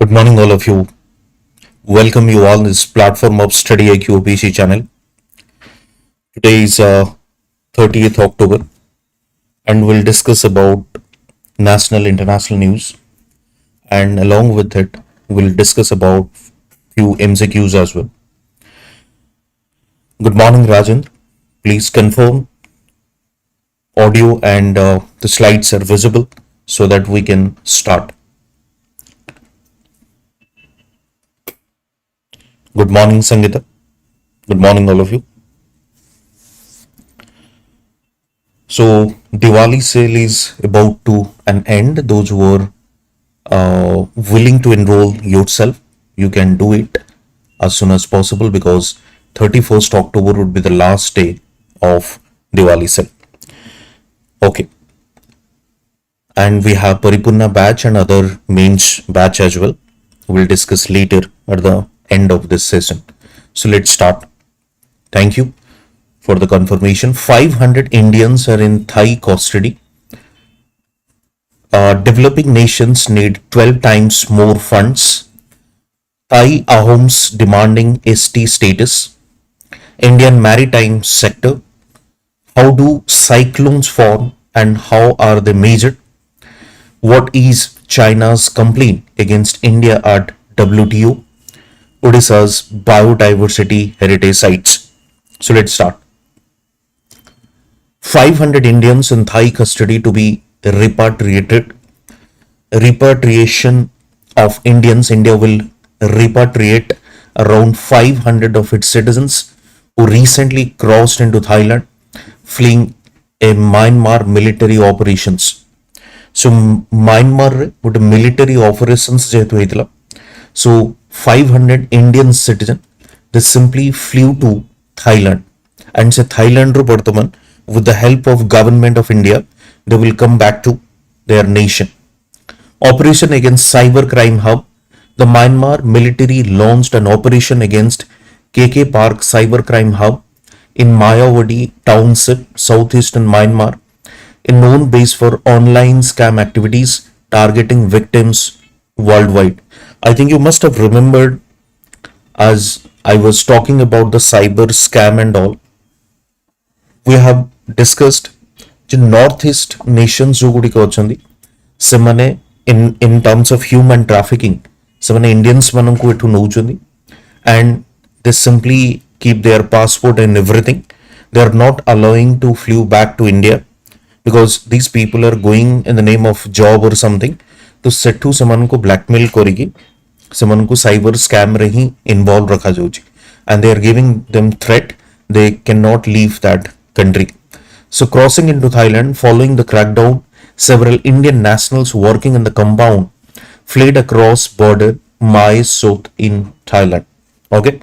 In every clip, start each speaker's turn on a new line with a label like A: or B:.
A: Good morning, all of you. Welcome you all in this platform of StudyIQ OPSC channel. Today is 30th October, and we'll discuss about national international news, and along with it, we'll discuss about few MCQs as well. Good morning, Rajendra. Please confirm audio and the slides are visible so that we can start. Good morning, Sangeeta. Good morning, all of you. So, Diwali sale is about to an end. Those who are willing to enroll yourself, you can do it as soon as possible because 31st October would be the last day of Diwali sale. Okay. And we have Paripurna batch and other mains batch as well. We'll discuss later at the end of this session. So let's start. Thank you for the confirmation. 500 Indians are in Thai custody. Developing nations need 12 times more funds. Thai Ahoms demanding ST status. Indian maritime sector. How do cyclones form and how are they measured? What is China's complaint against India at WTO? Odisha's biodiversity heritage sites. So let's start. 500 Indians in Thai custody to be repatriated. Repatriation of Indians. India will repatriate around 500 of its citizens who recently crossed into Thailand, fleeing a Myanmar military operations. So Myanmar would military operations jehetu heitila. So 500 Indian citizen, they simply flew to Thailand and say Thailand Bartaman, with the help of government of India, they will come back to their nation. Operation against cyber crime hub. The Myanmar military launched an operation against KK Park cyber crime hub in Mayawadi township, southeastern Myanmar, a known base for online scam activities targeting victims worldwide. I think you must have remembered as I was talking about the cyber scam and all, we have discussed the northeast nations जो गुड़ी कहते semane in terms of human trafficking semane Indians mananku etu nouchandi and they simply keep their passport and everything. They are not allowing to flew back to India because these people are going in the name of job or something. तो सेठू सेमान को blackmail करिकी सेमान को cyber scam रे ही involve रखा जाउची and they are giving them threat they cannot leave that country. So crossing into Thailand following the crackdown, several Indian nationals working in the compound fled across border Mai Sot in Thailand. Okay.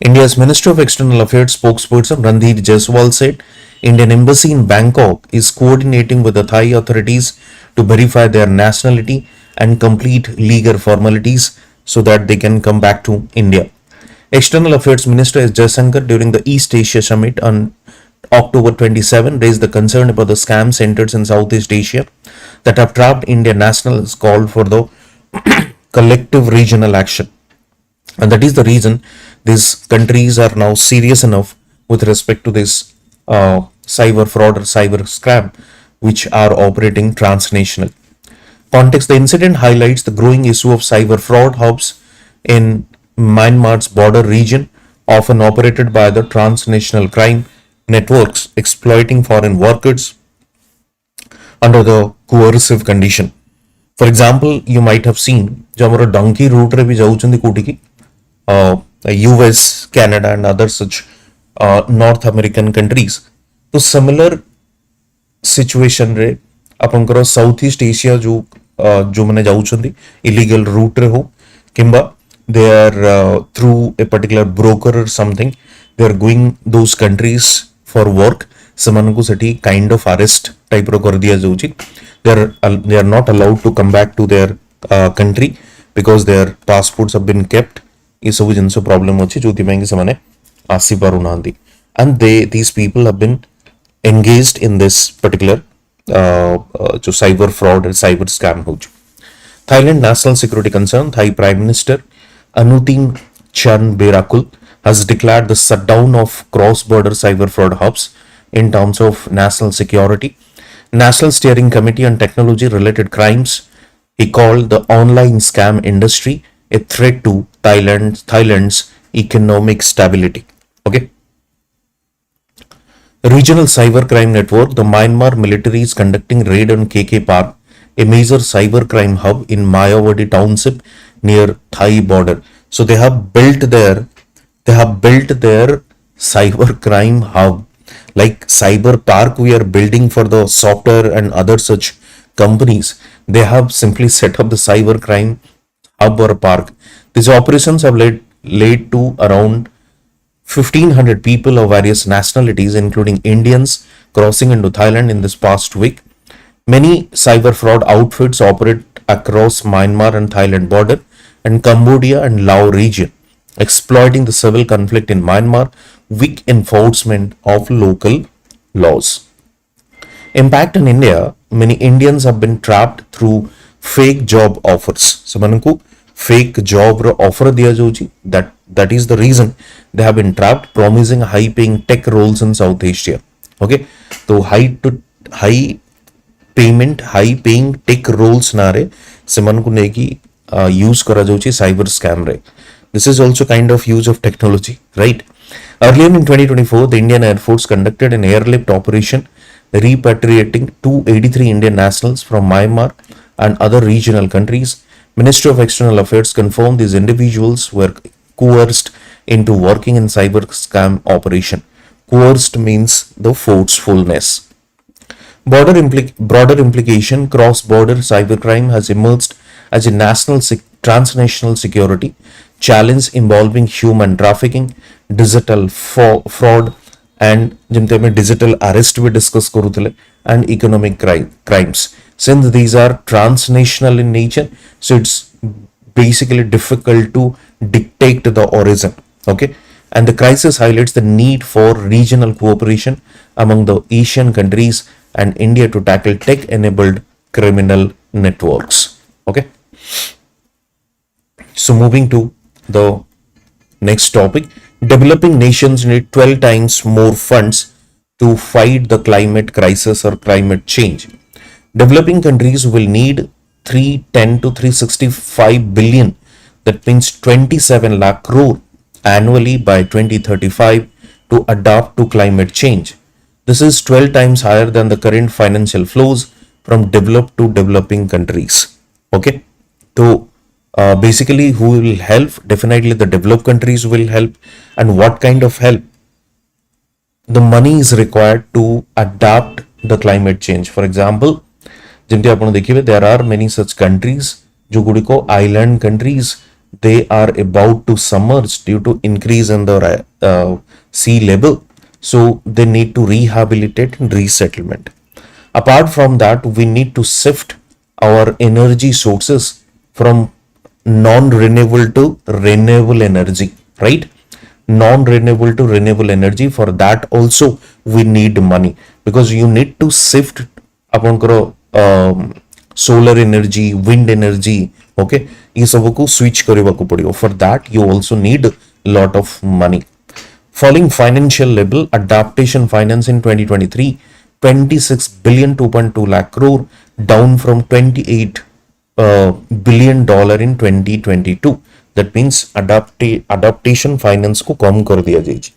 A: India's Minister of External Affairs spokesperson Randhir Jaiswal said Indian embassy in Bangkok is coordinating with the Thai authorities to verify their nationality and complete legal formalities so that they can come back to India. External Affairs Minister S. Jaishankar during the East Asia Summit on October 27 raised the concern about the scam centers in Southeast Asia that have trapped Indian nationals, called for the collective regional action. And that is the reason these countries are now serious enough with respect to this cyber fraud or cyber scam which are operating transnational. Context: the incident highlights the growing issue of cyber fraud hubs in Myanmar's border region, often operated by the transnational crime networks exploiting foreign workers under the coercive condition. For example, you might have seen जो हमारा donkey route रे भी जाऊचंदी कोटी की US, Canada and other such North American countries. तो similar situation रे आपनकर south east Asia जो मैंने जाऊचंदी illegal route रे हो किंबा they are through a particular broker or something they are going those countries for work. ସେମାନଙ୍କୁ ସେଠି kind of arrest type ର कर दिया जाउची. They are not allowed to come back to their country because their passports have been kept. ये सब जिनसे problem अछि जोथि ପାଇଁ कि ସେମାନେ आसी पारु नांदी and these people have been engaged in this particular जो cyber fraud and cyber scam हो. Thailand national security concern, Thai Prime Minister Anutin Chan Berakul has declared the shutdown of cross-border cyber fraud hubs in terms of national security. National Steering Committee on Technology Related Crimes, he called the online scam industry a threat to Thailand's economic stability. Okay. Regional cybercrime network, the Myanmar military is conducting raid on KK Park, a major cybercrime hub in Mayawadi township near Thai border. So they have built their cybercrime hub, like cyber park we are building for the software and other such companies. They have simply set up the cybercrime hub or park. These operations have led to around 1,500 people of various nationalities, including Indians, crossing into Thailand in this past week. Many cyber fraud outfits operate across Myanmar and Thailand border and Cambodia and Laos region, exploiting the civil conflict in Myanmar, weak enforcement of local laws. Impact in India, many Indians have been trapped through fake job offers. So manku fake job offer diya jauchi, that is the reason they have been trapped, promising high paying tech roles in South Asia. Okay, so high paying tech roles nare semanku neki use kara jauchi cyber scam re. This is also kind of use of technology, right? Earlier in 2024, the Indian Air Force conducted an airlift operation repatriating 283 Indian nationals from Myanmar and other regional countries. Ministry of External Affairs confirmed these individuals were coerced into working in cyber scam operation. Coerced means the forcefulness. Broader implication, cross-border cybercrime has emerged as a transnational security challenge involving human trafficking, digital fraud, and digital arrest we discuss karutile, and economic crimes. Since these are transnational in nature, so it's basically difficult to dictate the origin. Okay, and the crisis highlights the need for regional cooperation among the Asian countries and India to tackle tech-enabled criminal networks. Okay, so moving to the next topic, developing nations need 12 times more funds to fight the climate crisis or climate change. Developing countries will need 310 to 365 billion, that means 27 lakh crore annually by 2035 to adapt to climate change. This is 12 times higher than the current financial flows from developed to developing countries. Okay, so basically who will help? Definitely the developed countries will help. And what kind of help? The money is required to adapt the climate change. For example, there are many such countries, island countries, they are about to submerge due to increase in the sea level. So they need to rehabilitate and resettlement. Apart from that, we need to shift our energy sources from non-renewable to renewable energy, right? Non-renewable to renewable energy. For that also we need money, because you need to shift upon solar energy, wind energy. Okay, ये सब को switch करेवाको पड़ेगा. For that you also need a lot of money. Falling financial level, adaptation finance in 2023, 26 billion, 2.2 lakh crore, down from 28 billion dollar in 2022. That means adaptation finance को कम कर दिया जाएगी.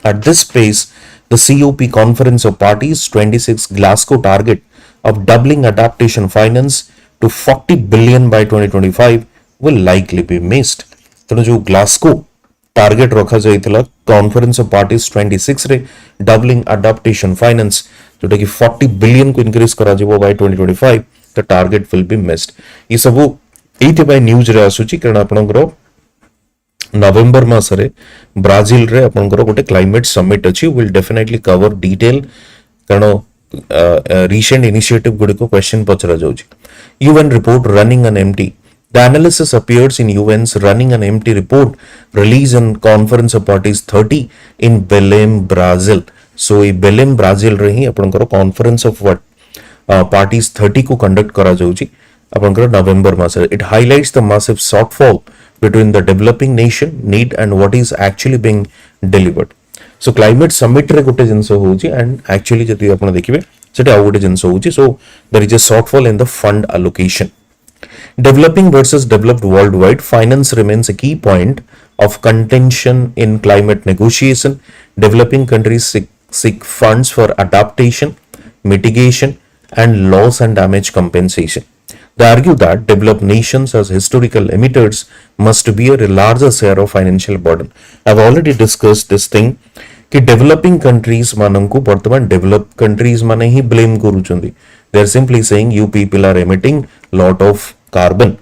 A: At this pace, the COP Conference of Parties 26 Glasgow target of doubling adaptation finance to 40 billion by 2025 will likely be missed. तो जो Glasgow target रखा जाइथिला conference of parties 26 रे doubling adaptation finance जोटा कि 40 बिलियन को इंक्रीज करा जिवो by 2025 the target will be missed. ये सब एथि बाय न्यूज रे आसुची कारण आपनकर नवंबर मास रे ब्राजिल रे आपनकर गोटे क्लाइमेट समिट अछि. विल डेफिनेटली कवर डिटेल कारण रिसेंट इनिशिएटिव गुडी को क्वेश्चन पचरा जाउची. UN report running on empty. The analysis appears in UN's running an empty report released on Conference of Parties 30 in Belém, Brazil. So, ये Belém, Brazil रही अपनकर Conference of Parties 30 को conduct करा जाउची. ଆପଣଙ୍କର ନଭେମ୍ବର ମାସରେ। It highlights the massive shortfall between the developing nation need and what is actually being delivered. So climate summit ରେ ଗୋଟେ ଜିନିଷ ହଉଛି and actually ଯଦି ଆପଣ ଦେଖିବେ ସେଟା ଆଉ ଗୋଟେ ଜିନିଷ ହଉଛି, so there is a shortfall in the fund allocation. Developing versus developed worldwide, finance remains a key point of contention in climate negotiation. Developing countries seek funds for adaptation, mitigation, and loss and damage compensation. They argue that developed nations as historical emitters must bear a larger share of financial burden. I've already discussed this thing कि developing countries मानंकु वर्तमान developed countries माने ही blame करूचंदी. They are simply saying you people are emitting lot of carbon.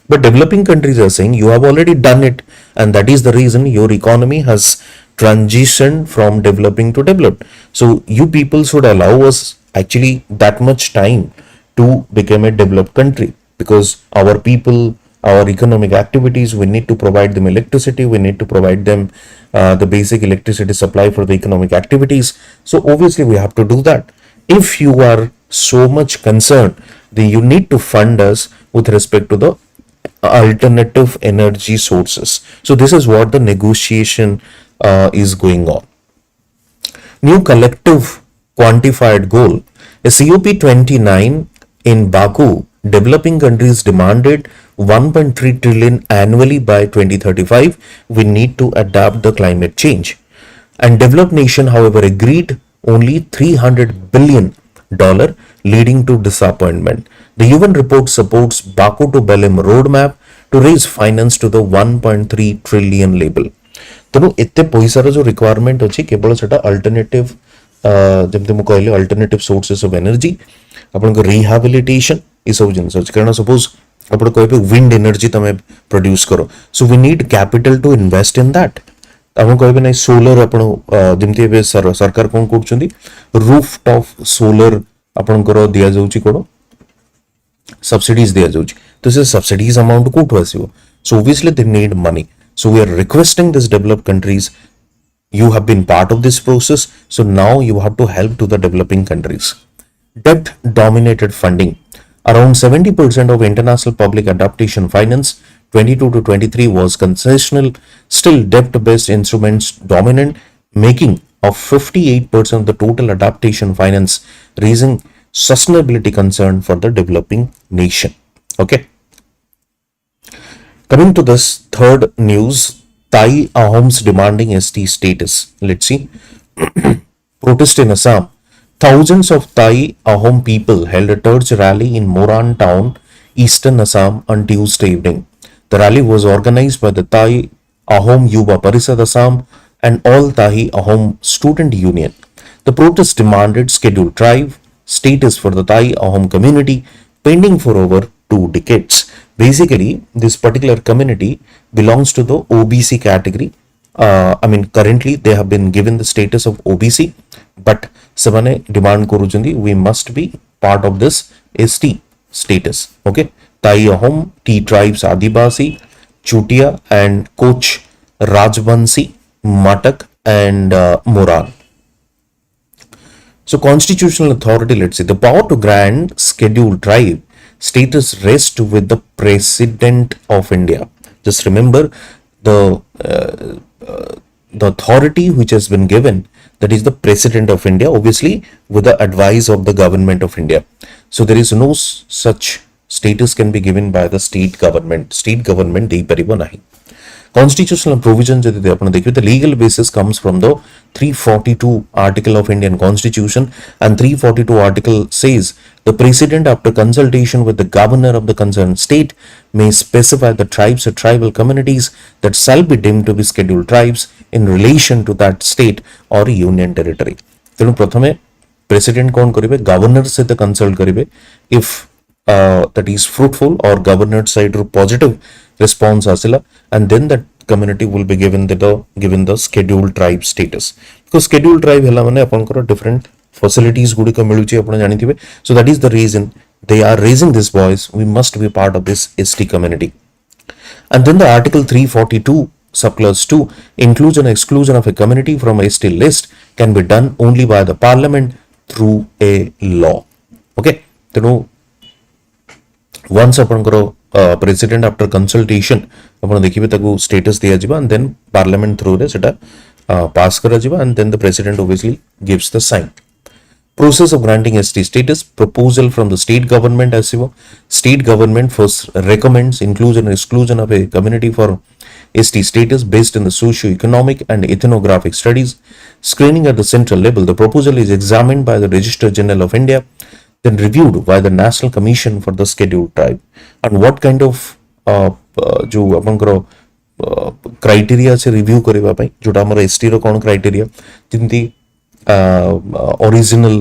A: But developing countries are saying you have already done it, and that is the reason your economy has transitioned from developing to developed. So you people should allow us actually that much time to become a developed country, because our people, our economic activities, we need to provide them electricity, we need to provide them the basic electricity supply for the economic activities. So obviously we have to do that. If you are so much concerned, then you need to fund us with respect to the alternative energy sources. So this is what the negotiation is going on. New collective quantified goal, a COP29 in Baku, developing countries demanded 1.3 trillion annually by 2035. We need to adapt the climate change. And developed nation, however, agreed only $300 billion, leading to disappointment. The UN report supports Baku to Belém roadmap to raise finance to the 1.3 trillion level. ତେଣୁ ଏତେ ପଇସାର ଯୋଉ requirement ଅଛି କେବଳ ସେଟା alternative, ଯେମିତି ମୁଁ କହିଲି ଅଲ୍ଟରନେଟିଭ ସୋର୍ସେସ୍ ଅଫ ଏନର୍ଜି, ଆପଣଙ୍କ ରିହାବିଲିଟେସନ ଏସବୁ ଜିନିଷ ଅଛି। କାରଣ ସପୋଜ ଆପଣ କହିବେ ୱିଣ୍ଡ ଏନର୍ଜି ତମେ ପ୍ରଡ୍ୟୁସ୍ କର, so we need capital to invest in that. ଆପଣ କହିବେ ନାଇଁ ସୋଲାର, ଆପଣ ଯେମିତି ଏବେ ସରକାର କ'ଣ କରୁଛନ୍ତି ରୁଫ୍ ଟପ୍ ସୋଲାର ଆପଣଙ୍କର ଦିଆଯାଉଛି କ'ଣ ସବସିଡିଜ ଦିଆଯାଉଛି, ତ ସେ ସବସିଡିଜ ଆମାଉଣ୍ଟ କୋଉଠୁ ଆସିବ? So obviously they need money. So we are requesting these developed countries, you have been part of this process, so now you have to help to the developing countries. Debt dominated funding. Around 70% of international public adaptation finance 22 to 23 was concessional. Still debt based instruments dominant, making of 58% of the total adaptation finance, raising sustainability concern for the developing nation. Okay, coming to this third news, Thai Ahoms demanding ST status. Let's see. Protest in Assam. Thousands of Thai Ahom people held a torch rally in Moran town, eastern Assam on Tuesday evening. The rally was organized by the Thai Ahom Yuva Parishad Assam and All Thai Ahom Student Union. The protest demanded scheduled tribe status for the Thai Ahom community, pending for over 2 decades. Basically, this particular community belongs to the OBC category. Currently they have been given the status of OBC, but semane demand koruchandi we must be part of this ST status. Okay, Thai Ahom, T tribes Adibasi, Chutia and Koch, Rajbansi, Matak and Moran. So constitutional authority, let's say the power to grant scheduled tribe status rests with the President of India. Just remember the authority which has been given, that is the President of India, obviously with the advice of the government of India. So there is no such status can be given by the state government. State government dei paribo nahi. Constitutional provision jodi apna dekhibe, the legal basis comes from the 342 article of Indian Constitution, and 342 article says the president, after consultation with the governor of the concerned state, may specify the tribes or tribal communities that shall be deemed to be scheduled tribes in relation to that state or union territory. ତେଣୁ ପ୍ରଥମେ president କ'ଣ କରିବେ, governor ସହିତ consult କରିବେ, if that is fruitful or governor side ରୁ positive response ଆସିଲା, and then that community will be given the scheduled tribe status. Because scheduled tribe ହେଲା ମାନେ ଆପଣଙ୍କର different facilities ଗୁଡିକ ମିଳୁଛି ଆପଣ ଜାଣିଥିବେ. So that is the reason they are raising this voice, we must be part of this ST community. And then the article 342 subclause 2, inclusion and exclusion of a community from a ST list can be done only by the parliament through a law. Okay, ତେଣୁ once ଆପଣଙ୍କର president after consultation ଆପଣ ଦେଖିବେ ତାକୁ status ଦିଆଯିବ and then parliament through ରେ ସେଟା pass କରାଯିବ and then the president obviously gives the sign. Process of granting ST status, proposal from the state government ଆସିବ. State government first recommends inclusion and exclusion of a community for ST status based on the socio-economic and ethnographic studies. Screening at the central level, the proposal is examined by the Registrar General of India, then reviewed by the National Commission for the Scheduled Tribe. And what kind of जो आपंकर criteria से review करबा पई जोटा हमर ST row cone criteria Jinti original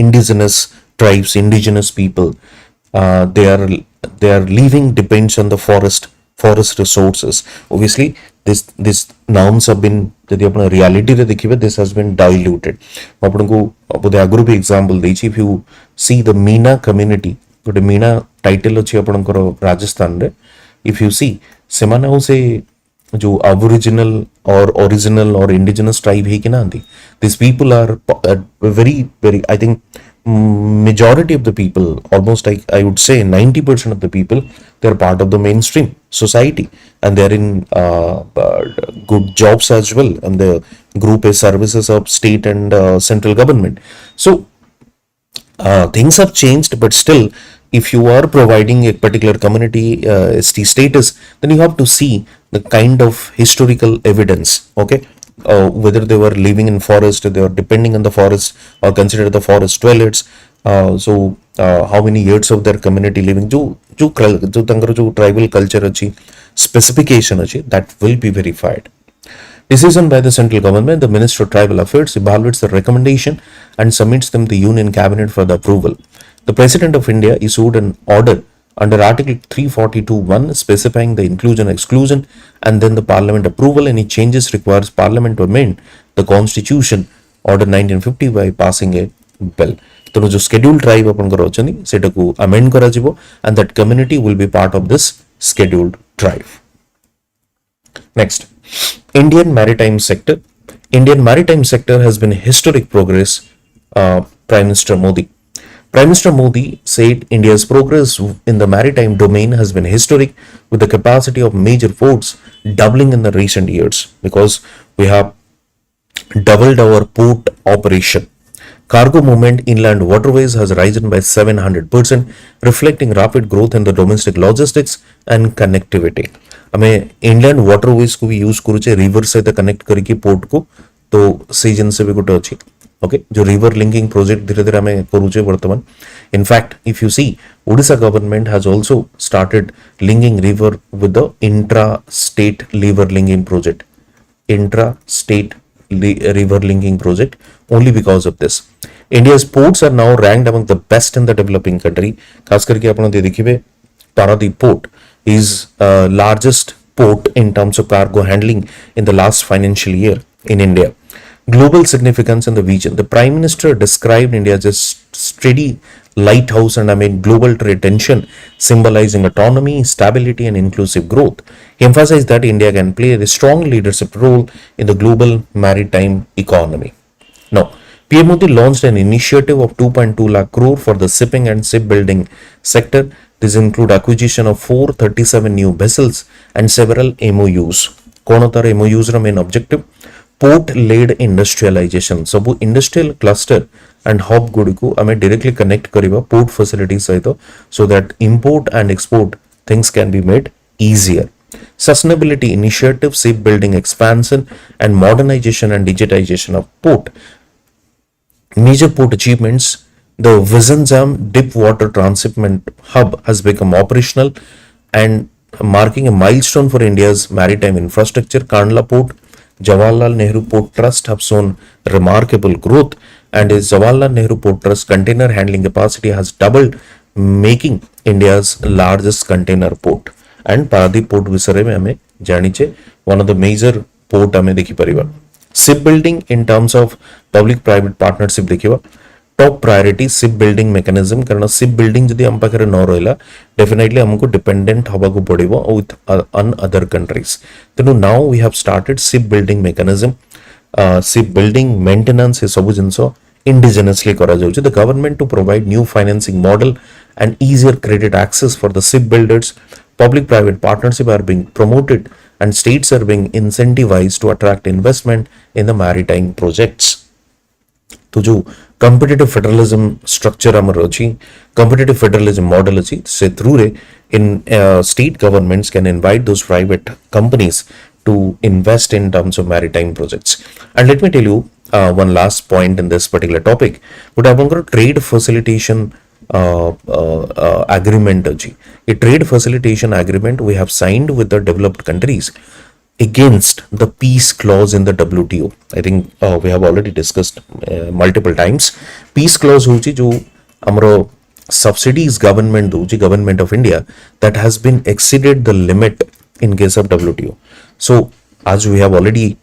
A: indigenous tribes, indigenous people, their living depends on the forest resources. Obviously this norms have been जदि आपण reality रे देखिबे this has been diluted. आपण को बोधे आगुरु भी example देछि. If you see the Meena community, गोटे Meena title अछि आपणकर राजस्थान रे, if you see सेमाने हो से जो aboriginal or original or indigenous tribe है कि ना आंदी, these people are very I think majority of the people, almost I would say 90% of the people, they are part of the mainstream society and they are in good jobs as well, and the group is services of state and central government. So things have changed, but still if you are providing a particular community ST status, then you have to see the kind of historical evidence, okay, whether they were living in forest, they were depending on the forest or considered the forest dwellers, how many years of their community living, जो तंकर जो tribal culture अच्छी specification अच्छी, that will be verified. Decision by the central government, the Minister of Tribal Affairs evaluates the recommendation and submits them to the Union Cabinet for the approval. The President of India issued an order under Article 342(1) specifying the inclusion and exclusion, and then the Parliament approval. Any changes requires Parliament to amend the Constitution, Order 1950, by passing a bill. तेणु जो scheduled tribe आपनकर अछनी सेटा को amend करा जिवो, and that community will be part of this scheduled tribe. Next, Indian maritime sector. Indian maritime sector has been historic progress. Prime Minister Modi said India's progress in the maritime domain has been historic, with the capacity of major ports doubling in the recent years, because we have doubled our port operation. Cargo movement inland waterways has risen by 700%, reflecting rapid growth in the domestic logistics and connectivity. हमें inland waterways को भी use करूचे river सहित connect करके port को, तो season से भी गोटे अच्छी, ओके, जो रिवर लिंकिंग प्रोजेक्ट धीरे धीरे हमें करूचे वर्तमान. In fact if you see, Odisha government has also started linking river with the intra state river linking project, river linking project. Only because of this, India's ports are now ranked among the best in the developing country. खास करके आपण देखिबे Paradip port is largest port in terms of cargo handling in the last financial year in India. Global significance in the region. The Prime Minister described India as a steady lighthouse and global trade tension, symbolizing autonomy, stability, and inclusive growth. He emphasized that India can play a strong leadership role in the global maritime economy. Now, PM Modi launched an initiative of 2.2 lakh crore for the shipping and shipbuilding sector. This include acquisition of 437 new vessels and several MOUs. कौन होता है MOUs रा main objective? Port led industrialization. सब industrial cluster and hub गुडी को हमें directly connect करिबा port facilities सहित, so that import and export things can be made easier. Sustainability initiative, shipbuilding expansion and modernization and digitization of port. Major port achievements. The Vizhinjam deep water transshipment hub has become operational and marking a milestone for India's maritime infrastructure. Kandla Port, Jawaharlal Nehru Port Trust have shown remarkable growth, and its Jawaharlal Nehru Port Trust container handling capacity has doubled, making India's largest container port. And Paradip Port विषय में हमें जानिचे one of the major port हमें देखी परिवार. Shipbuilding in terms of public-private partnership देखिवा. Top priority shipbuilding mechanism, कारण shipbuilding जदि हम पाखरे न रहला, definitely हमको dependent हवा को पड़ेगा with other countries. तेणु now we have started shipbuilding mechanism. Shipbuilding maintenance ये सब जिनसो indigenously करा जाउछि. The government to provide new financing model and easier credit access for the shipbuilders. Public private partnership are being promoted and states are being incentivized to attract investment in the maritime projects. तो जो competitive federalism structure ଆମର ଅଛି, competitive federalism model ଅଛି, से through रे in state governments can invite those private companies to invest in terms of maritime projects. And let me tell you one last point in this particular topic. But आपनकर trade facilitation agreement अछि. A trade facilitation agreement we have signed with the developed countries against the peace clause in the WTO. I think we have already discussed multiple times. Peace clause होची जो हमरो subsidies government Dochi, government of India, that has been exceeded the limit in case of WTO. So as we have already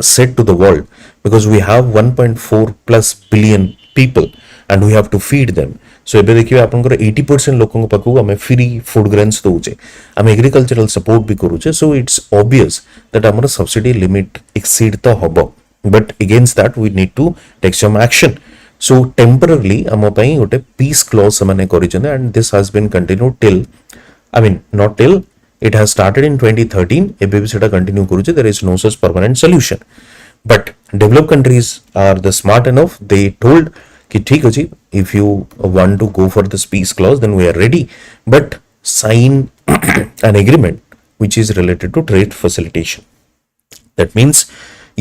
A: said to the world, because we have 1.4 plus billion people and we have to feed them. So ଏବେ देखिए आपनकर 80% लोकଙ୍କ पाखु हमें free food grains दोचे, हम agricultural support भी करूचे. So it's obvious that हमर subsidy limit exceed तो हबो, but against that we need to take some action. So temporarily हम पई गोटे पीस क्लॉज माने करिछन and this has been continue till, I mean not till, it has started in 2013. एबे भी सेटा कंटिन्यू करूचे. There is no such permanent solution, but developed countries are the smart enough. They told कि ठीक अछि, if you want to go for this peace clause then we are ready, but sign an agreement which is related to trade facilitation. That means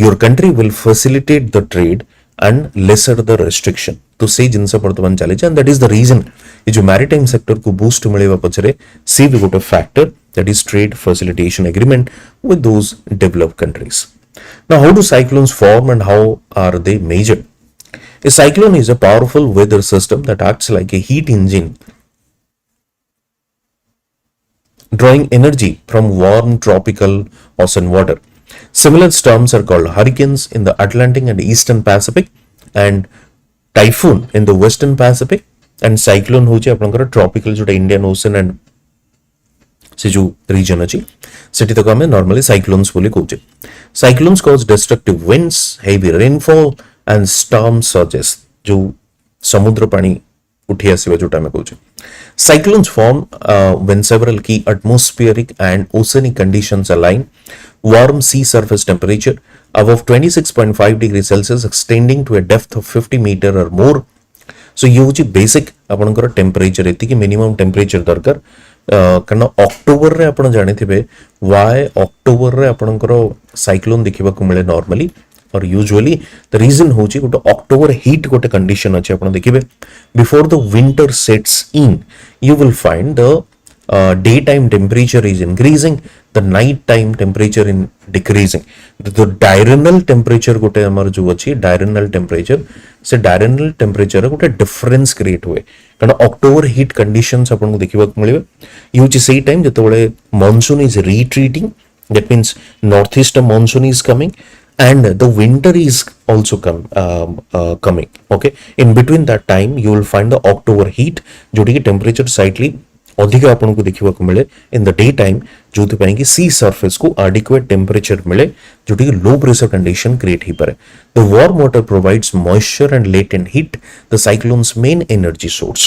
A: your country will facilitate the trade and lesser the restriction. तो से जिनसा वर्तमान चले, and that is the reason ये जो maritime sector को boost Mileva पछरे से भी गोटे factor, that is trade facilitation agreement with those developed countries. Now how do cyclones form and how are they measured? A cyclone is a powerful weather system that acts like a heat engine, drawing energy from warm tropical ocean water. Similar storms are called hurricanes in the Atlantic and Eastern Pacific, and typhoon in the Western Pacific, and cyclone होची आपनकर tropical जोटा Indian Ocean and से जो region अछि सेठी तक हमें normally cyclones बोली कहूचे. Cyclones cause destructive winds, heavy rainfall and storm surges, जो समुद्र पानी उठी आसीबा जोटा में कहूचे. Cyclones form when several key atmospheric and oceanic conditions align. Warm sea surface temperature above 26.5 degrees Celsius extending to a depth of 50 meter or more. So ये होची basic आपनकर temperature एति कि minimum temperature दरकार. कारण अक्टोबर रे आपण जानि थिबे why अक्टोबर रे आपनकर cyclone देखिबा को मिले normally और usually the reason होची गोटे October heat गोटे condition अछि. आपण देखिबे before the winter sets in you will find the daytime temperature is increasing, the night time temperature in decreasing. The diurnal temperature गोटे हमर जो अछि diurnal temperature से diurnal temperature गोटे difference create हुए, कारण October heat conditions आपण को देखिबा को मिले यूची सेही time जतबेले monsoon is retreating, that means northeast monsoon is coming and the winter is also coming. Okay, in between that time you will find the October heat जोटी की temperature slightly अधिक आपन को देखिबा को मिले in the day time, जोथि पई कि sea surface को adequate temperature मिले जोटी की low pressure condition create ही पारे. The warm water provides moisture and latent heat, the cyclone's main energy source.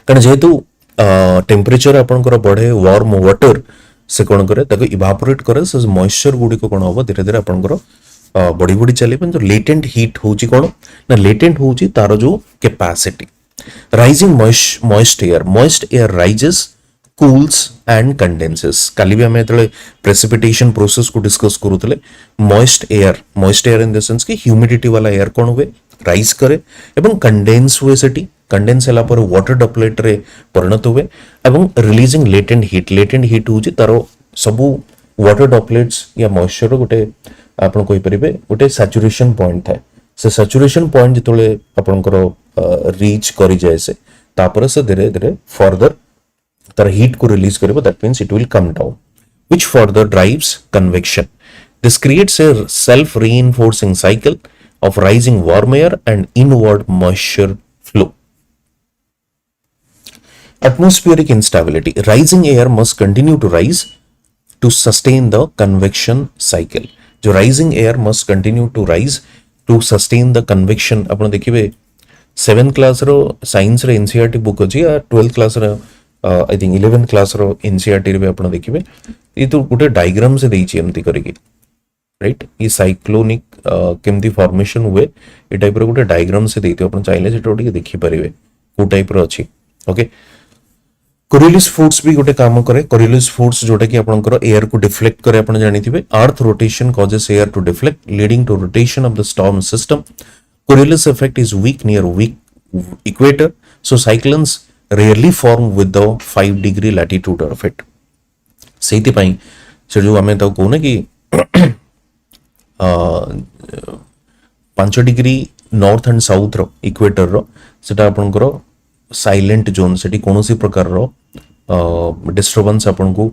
A: कारण जेहेतु टेम्परेचर आपन को बढ़े warm water से कोन करे ताको इवापोरेट करे, से मॉइस्चर गुडी को कोन होबो धीरे धीरे आपनकर बड़ी बड़ी चले. जो लेटेंट हीट होची कोन ना, लेटेंट होची तारो जो capacity. Rising moist air rises, cools and condenses. काली भी हमें तले प्रेसिपिटेशन प्रोसेस को डिस्कस करूतले. Moist air in the sense कि ह्यूमिडिटी वाला एयर कोन हुए राइज करे एवं कंडेंस हुए, सेटी कंडेंस होला पर वाटर ड्रॉपलेट रे परिणत हुए एवं रिलीजिंग लेटेंट हीट होची तारो सबु वाटर ड्रॉपलेट्स या मॉइस्चर गोटे आपण कोइ परिबे गोटे सैचुरेशन पॉइंट थाए. से सैचुरेशन पॉइंट जतले आपनकर रीच करि जाय से तापर से धीरे धीरे फर्दर तार हीट को रिलीज करबो, that means it will come down, which further drives convection. This creates a self reinforcing cycle of rising warm air and inward moisture flow. Atmospheric instability. Rising air must continue to rise to sustain the convection cycle. जो rising air must continue to rise to sustain the conviction आपण देखिए 7th class रो science रे NCERT book अछि या 12th class रो I think 11th class रो NCERT रे आपण देखिए ये तो गोटे डायग्राम से देछि एमती करिके राइट ये साइक्लोनिक केमती फॉर्मेशन हुए ए टाइप रो गोटे डायग्राम से देति आपण चाहिले सेटा गोटे देखि परिबे को टाइप रो अछि ओके कोरियोलिस फोर्स भी गोटे काम करे कोरियोलिस फोर्स जोटा कि आपनकर एयर को डिफ्लेक्ट करे आपण जानिथिबे earth rotation causes air to deflect leading to rotation of the storm system Coriolis effect is weak near weak equator so cyclones rarely form with the 5 degree latitude of it सेति पई से जो हमें तो कोने कि 5 डिग्री नॉर्थ एंड साउथ रो equator रो सेटा आपनकर साइलेंट जोन सेठी कोनोसी प्रकार रो डिस्टर्बेंस आपन को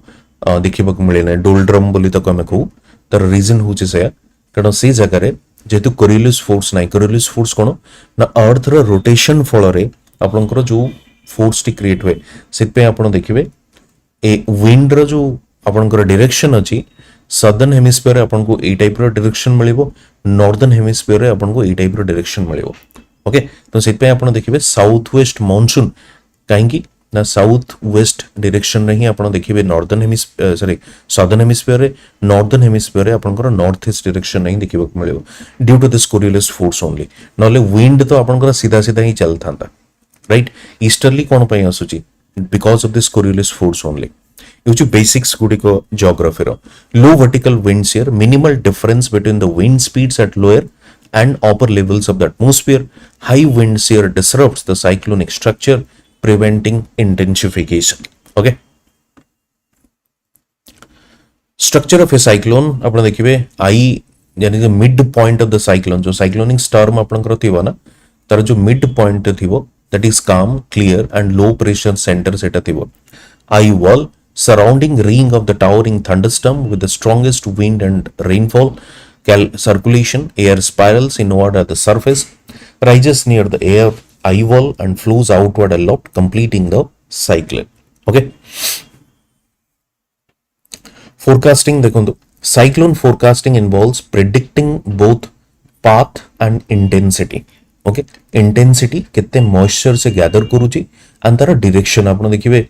A: देखिबा को मिले ना डोल्ड्रम बोली तक हमें कहू तर रीजन होचे से कारण से जगह रे जेतु कोरियोलिस फोर्स नाही कोरियोलिस फोर्स कोन ना अर्थ रो रोटेशन फॉलो रे आपनकर जो फोर्स टी क्रिएट हुए सेत पे आपन देखिबे ए विंड रो जो आपनकर डायरेक्शन अछि सदर्न हेमिस्फीयर आपन को ए टाइप रो डायरेक्शन मिलिबो नॉर्दर्न हेमिस्फीयर रे आपन को ए टाइप रो डायरेक्शन मिलिबो ओके तो सेत पे आपन देखिबे साउथ वेस्ट मॉनसून काहेकि ना साउथ वेस्ट डायरेक्शन रे ही आपन देखिबे northern hemisphere sorry southern hemisphere रे नॉर्दर्न हेमिस्फीयर रे आपनकर नॉर्थ ईस्ट डायरेक्शन नहीं देखिबो मिलिबो due to this Coriolis force only नले विंड तो आपनकर सीधा सीधा ही चलथांता राइट ईस्टर्ली कोन पई आसुची because of this Coriolis force only use basics गुडी को ज्योग्राफी रो लो vertical winds here minimal difference between the wind speeds at lower and upper levels of the atmosphere. High winds here disrupts the cyclonic structure, preventing intensification. Okay. Structure of a cyclone आपण देखिबे आई यानी कि mid point of the cyclone जो cyclonic storm आपण करथिबो ना तार जो mid point थिबो that is काम clear and low pressure centre सेटा थिबो eye wall surrounding ring of the towering thunderstorm with the strongest wind and rainfall circulation air spirals inward at the surface rises near the air eye wall and flows outward a lot completing the cyclone okay forecasting देखो cyclone forecasting involves predicting both path and intensity okay intensity कितने moisture से gather करूची and तार direction आपण देखिबे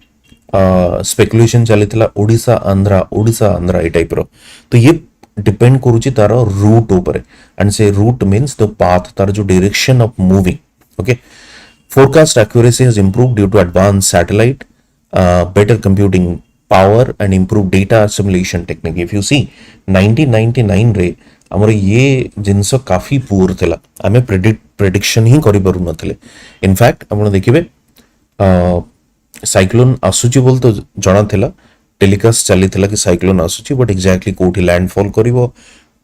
A: speculation चलीथिला Odisha Andhra ए type रो तो ये depend करूची तार रूट ऊपर एंड से रूट मींस द पाथ तार जो direction of moving okay forecast accuracy has improved due to advance satellite better computing power and improve data assimilation technique if you see 1999 रे हमर ये जिंस काफी पुअर थिला हमें प्रेडिक्शन ही करि पारु नथिले इनफैक्ट आपण देखिबे साइक्लोन आसुची बोल तो जଣା थिला टेलीकास्ट चली थिला कि साइक्लोन आसुची बट एग्जैक्टली कोठी लैंडफॉल करिवो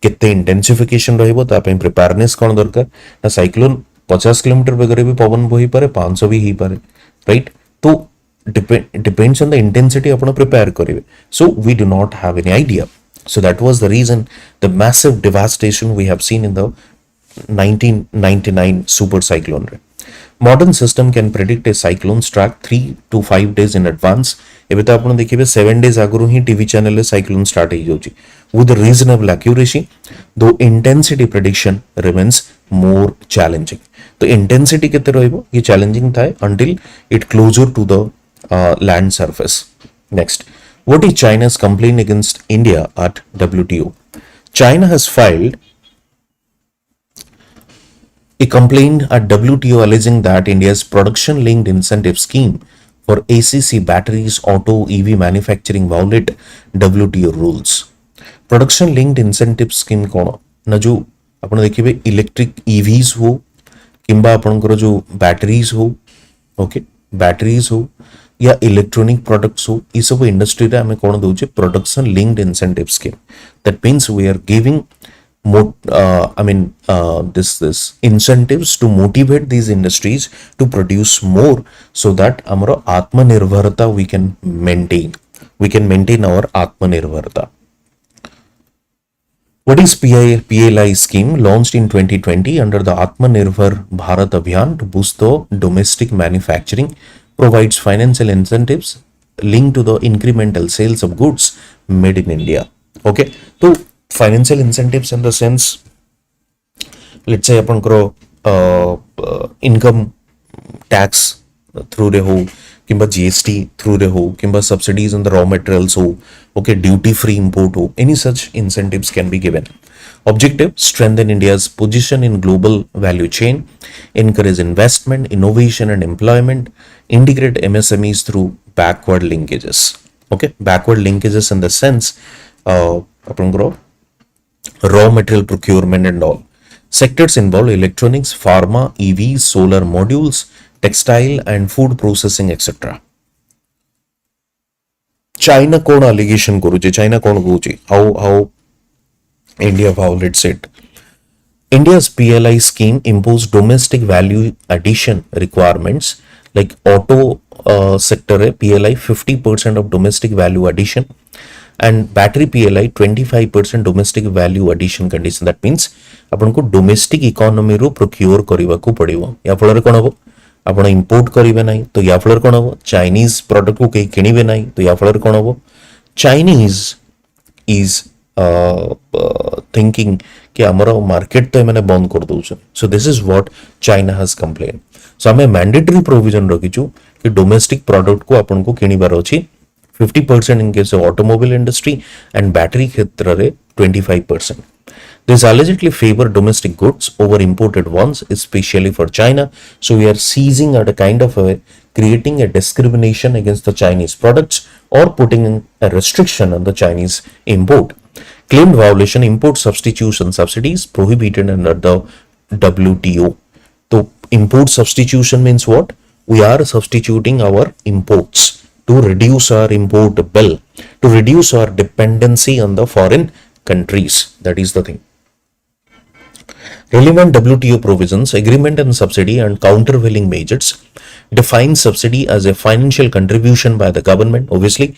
A: केते इंटेंसिफिकेशन रहइबो ता पे प्रिपेयरनेस कोन दरकार ना साइक्लोन 50 किलोमीटर बेगरे भी पवन बोही पारे 500 भी ही पारे राइट तो डिपेंड्स ऑन द इंटेंसिटी अपन प्रिपेयर करिवे so we do not have any idea so that was the reason the massive devastation we have seen in the 1999 super cyclone. Modern system can predict a cyclone's track 3 to 5 days in advance. एबे तो आपण देखिबे 7 days आगु ही TV channel ले cyclone start हो जाउची with reasonable accuracy though intensity prediction remains more challenging. तो intensity केते रहइबो ये challenging थाए until it closer to the land surface. Next, what is China's complaint against India at WTO? China has filed a complaint at WTO alleging that India's production-linked incentive scheme for ACC batteries auto EV manufacturing violate WTO rules. Production-linked incentive scheme कौन ना जो अपन देखिए electric EVs हो किंबा अपन करो जो batteries हो okay batteries हो या इलेक्ट्रॉनिक प्रोडक्ट्स हो ये सब इंडस्ट्री रे हमें कौन दोचे production linked incentive scheme that means we are giving this incentives to motivate these industries to produce more so that amaro atmanirbharta we can maintain our atmanirbharta. What is PLI scheme launched in 2020 under the Atmanirbhar Bharat Abhiyan to boost the domestic manufacturing, provides financial incentives linked to the incremental sales of goods made in India. Okay, so financial incentives in the sense let's say आपनकर income tax through रे हो किंबा GST through रे हो किंबा subsidies on the raw materials हो okay duty free import हो any such incentives can be given. Objective: strengthen India's position in global value chain, encourage investment, innovation and employment, integrate MSMEs through backward linkages. Okay, backward linkages in the sense आपनकर raw material procurement and all. Sectors involve electronics, pharma, EVs, solar modules, textile and food processing, etc. China कौन allegation करूचे? China कौन कहूचे? How India violates it? India's PLI scheme imposed domestic value addition requirements like auto sector PLI 50% of domestic value addition and battery PLI 25% domestic value addition condition. That means अपन को domestic economy रो procure करिवा को पड़िवो या फଳରେ कोन हबो आपण import करिवे नाही तो या फଳରେ कोन हबो चाइनीज प्रोडक्ट को केही किनिवे नाही तो या फଳରେ कोन हबो चाइनीज इज थिंकिंग कि हमर मार्केट तो मैंने बंद कर दउछ. So this is what China has complain. So हमें मैंडेटरी प्रोविजन रखिछु कि डोमेस्टिक प्रोडक्ट को अपन को किनिबार अछि 50% in case of automobile industry and battery क्षेत्र रे 25%. This allegedly favor domestic goods over imported ones, especially for China. So we are seizing at a kind of a creating a discrimination against the Chinese products or putting a restriction on the Chinese import. Claimed violation: import substitution subsidies prohibited under the WTO. So import substitution means what? We are substituting our imports to reduce our import bill, to reduce our dependency on the foreign countries. That is the thing. Relevant WTO provisions, agreement and subsidy and countervailing measures define subsidy as a financial contribution by the government. Obviously,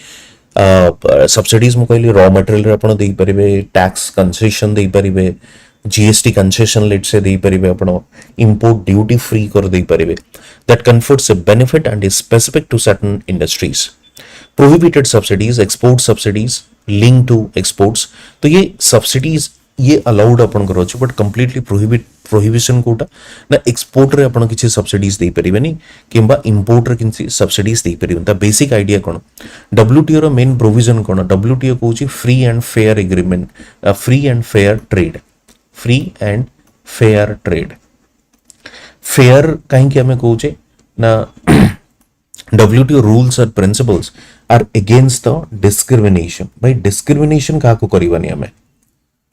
A: subsidies mu कहली raw material रे आपण देई परिबे, tax concession देई परिबे, GST concession let's say देई परिबे, आपण import duty free कर देई परिबे. That confers a benefit and is specific to certain industries. Prohibited subsidies, export subsidies linked to exports. तो ये subsidies ये allowed अपन करो बट completely prohibition कोटा ना export रे अपन किसी subsidies देई परिबे नहीं किंबा import रे किसी subsidies देई परिबे. ता basic idea कोन WTO रो main provision कोन WTO कहूची free and fair agreement, free and fair trade, free and fair trade. Fair कहीं हमें कहूचे ना WTO rules and principles are against the discrimination. भाई discrimination का को करीबनी हमें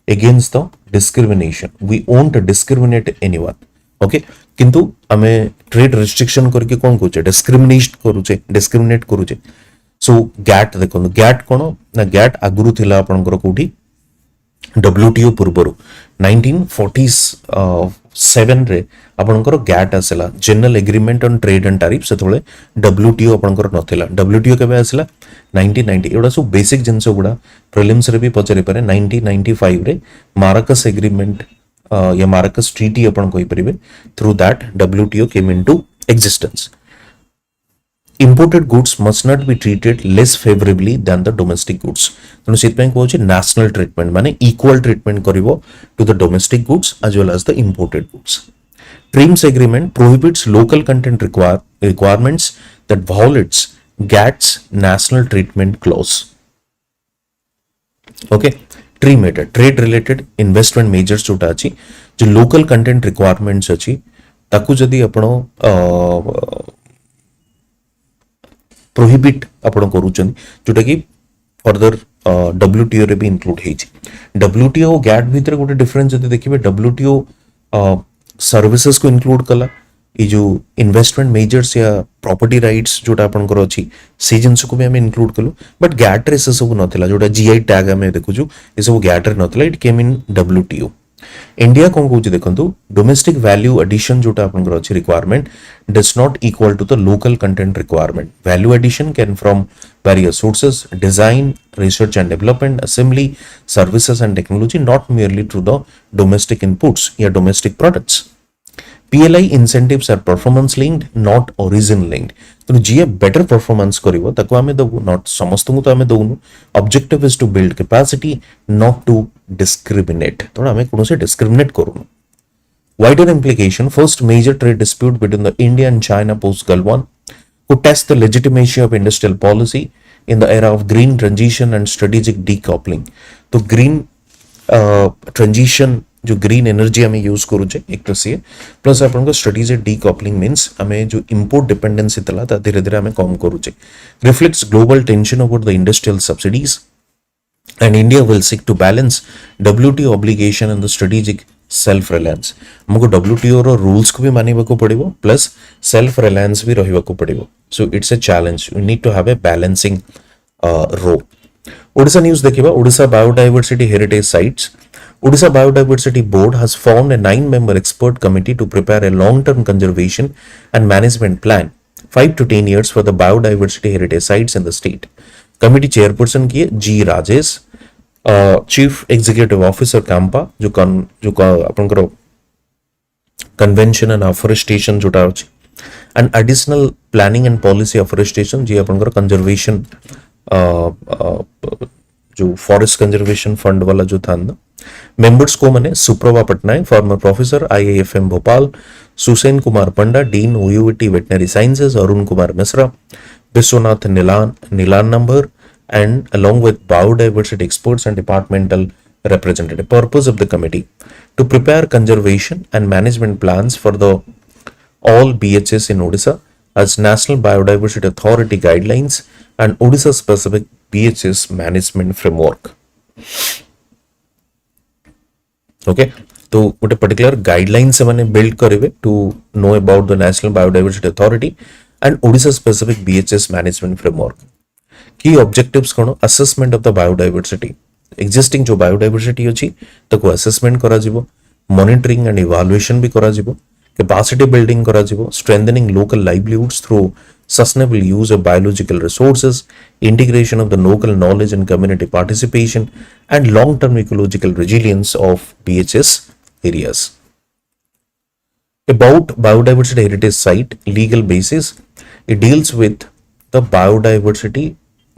A: against the discrimination. We won't discriminate anyone. Okay? किंतु हमें trade restriction करके कौन कहूचे discriminate करूचे. So GATT देखो GATT कौन ना GATT आगुरु थिला अपन करो कोठी WTO पूर्वरु 1947 रे आपनकर GATT आसला general agreement on trade and tariff से थोड़े WTO आपनकर नथिला. WTO केबे आसला 1990. एडा सब बेसिक जिंस गुडा प्रिलिम्स रे भी पचरे पारे. 1995 रे माराकस एग्रीमेंट या माराकस ट्रीटी अपन कोई परिबे through that WTO came into existence. Imported goods must not be treated less favorably than the domestic goods. तेणु सेतपय कहूची national treatment माने equal treatment करिवो to the domestic goods as well as the imported goods. TRIPS agreement prohibits local content requirements that violates GATT's national treatment clause. Okay, trade related investment measures जोटा अछि जो local content requirements अछि ताकू जदी आपण prohibit आपण करूचन जोटा कि फर्दर WTO रे भी इंक्लूड हेछि. WTO और GATT भीतर गोटे डिफरेंस जदी देखिबे WTO सर्विसेज को इंक्लूड कला ये जो इन्वेस्टमेंट मेजर्स या प्रॉपर्टी राइट्स जोटा आपण कर अछि से जिंस को भी हम इंक्लूड कलो बट GATT रे से सब नथिला जोटा GI टैग हम देखुछु ये सब GATT रे नथिला. It came in WTO. India कौन कहूँ देखो डोमेस्टिक वैल्यू एडिशन जोटा अपन अच्छी requirement does not equal to the local content requirement. Value addition can from various sources, design, research and development, assembly, services and technology, not merely through the domestic inputs या domestic products. PLI incentives are performance linked, not origin linked. तो जी better performance करिवो ताको हमें दबु not समस्त को तो हमें दउनु. Objective is to build capacity not to discriminate. तो हमें कोनो से डिस्क्रिमिनेट करूनु. Wider implication: first major trade dispute between the India and China post Gulf War could test the legitimacy of industrial policy in the era of green transition and strategic decoupling. तो green transition जो green energy हमें use करूचे एक तो C plus अपन को strategic decoupling means हमें जो import dependency तला ता धीरे धीरे हमें कम करूचे reflects global tension over the industrial subsidies and India will seek to balance WTO obligation and the strategic self reliance. हमको WTO रो rules को भी मानिबा को पड़िबो प्लस self reliance भी रहिबा को पड़िबो. So it's a challenge. We need to have a balancing role. Odisha news देखिबा Odisha biodiversity heritage sites. Odisha Biodiversity Board has formed a 9-member expert committee to prepare a long-term conservation and management plan 5 to 10 years for the biodiversity heritage sites in the state. Committee chairperson की है G Rajesh, chief executive officer CAMPA जो आपनकर convention and afforestation जोटा अछि and additional planning and policy afforestation जी आपनकर conservation जो forest conservation fund वाला जो था ना मेंबर्स को मने Suprabha Patnaik former professor IIFM Bhopal, Susen Kumar Panda dean OUT veterinary sciences, Arun Kumar Mishra, Vishwanath नीलान नंबर and along with biodiversity experts and departmental representative. Purpose of the committee: to prepare conservation and management plans for the all BHS in Odisha as National Biodiversity Authority guidelines and Odisha specific BHS management framework. Okay, तो ଗୋଟେ particular guidelines ସେମାନେ build କରିବେ to know about the National Biodiversity Authority and Odisha specific BHS management framework. Key objectives कौन? Assessment of the biodiversity. Existing जो biodiversity अच्छी ताको assessment करा जिबो, monitoring and evaluation भी करा जिबो, capacity building करा जिबो, strengthening local livelihoods through sustainable use of biological resources, integration of the local knowledge and community participation, and long-term ecological resilience of BHS areas. About biodiversity heritage site legal basis, it deals with the Biodiversity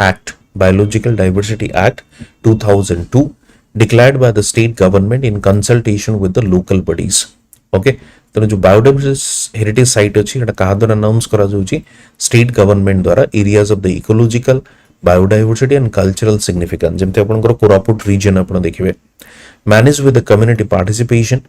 A: Act, Biological Diversity Act 2002, declared by the state government in consultation with the local bodies. Okay, तो जो biodiversity heritage site अच्छी हटा कहाँ द्वारा announce करा जाऊँगी state government द्वारा areas of the ecological, biodiversity and cultural significance. जब ते अपन करो कोरापुट region अपन देखिए managed with the community participation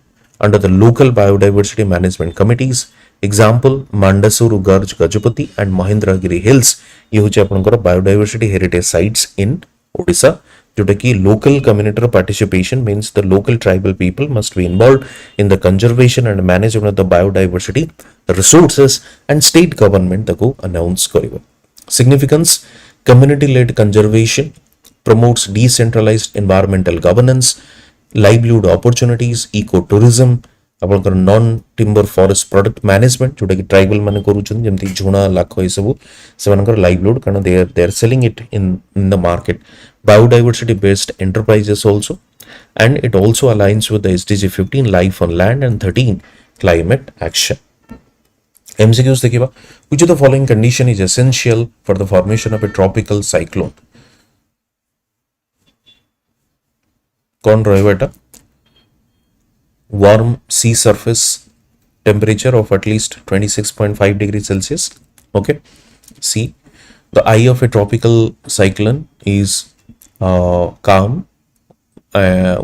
A: under the local biodiversity management committees. Example: Mandasuru Garj Gajapati and Mahendragiri Hills. ये होचे आपनकर biodiversity heritage sites in Odisha. जोटा कि local community participation means the local tribal people must be involved in the conservation and management of the biodiversity resources and state government ताको announce करिबो. Significance: community-led conservation promotes decentralized environmental governance, livelihood opportunities, ecotourism, आपनकर non timber forest product management जोटा कि tribal माने करूछन जेमति झुणा लाख ए सब सेमानकर livelihood कारण they are selling it in the market. Biodiversity based enterprises also and it also aligns with the SDG 15 life on land and 13 climate action. MCQs देखिबा which of the following condition is essential for the formation of a tropical cyclone? कौन रहेगा बेटा? Warm sea surface temperature of at least 26.5 degrees Celsius. Okay. C. The eye of a tropical cyclone is calm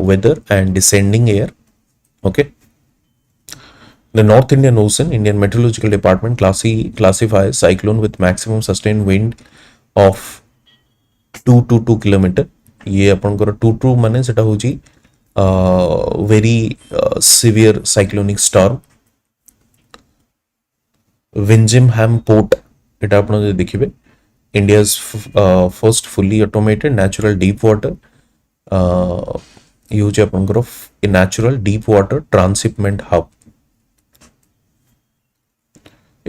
A: weather and descending air. Okay. The North Indian Ocean, Indian Meteorological Department classifies cyclone with maximum sustained wind of 222 km. ये अपन को 22 माने सेटा होची very severe cyclonic storm. Wingham Port এটা আপনারা দেখিবে India's first fully automated natural deep water use ଆପଣଙ୍କର a natural deep water transshipment hub.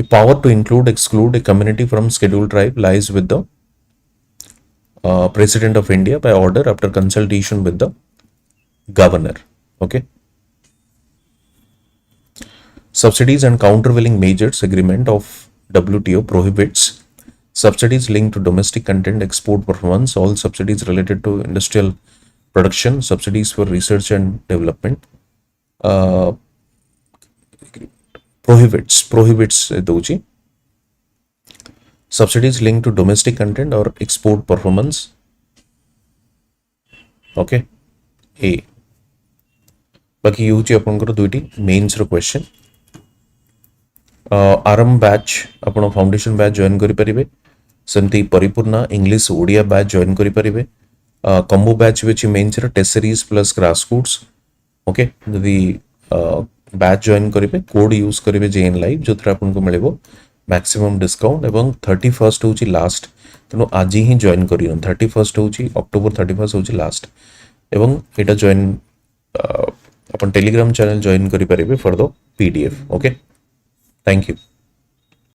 A: A power to exclude a community from scheduled tribe lies with the President of India by order after consultation with the governor. Okay. Subsidies and countervailing measures agreement of WTO prohibits subsidies linked to domestic content export performance, all subsidies related to industrial production, subsidies for research and development, prohibits ଦଉଛି subsidies linked to domestic content or export performance. Okay, A बाकी ये होची आपनकर दुईटी mains रो question. Aarambh batch आपण foundation batch join करि परिबे. सेमती Paripurna English Odia batch join करि परिबे. कॉम्बो बैच विच मेन्स रो test series plus crash course. Okay, यदि बैच जॉइन करिवे कोड यूज करिवे जेएन लाइव जोथरा आपनको मिलेबो मैक्सिमम डिस्काउंट एवं 31st होची लास्ट. तेणु आज ही जॉइन करियन. 31st होची अक्टोबर 31st होची लास्ट एवं एटा जॉइन अपन टेलीग्राम चैनल जॉइन करि परिबे for the PDF. Okay, thank you.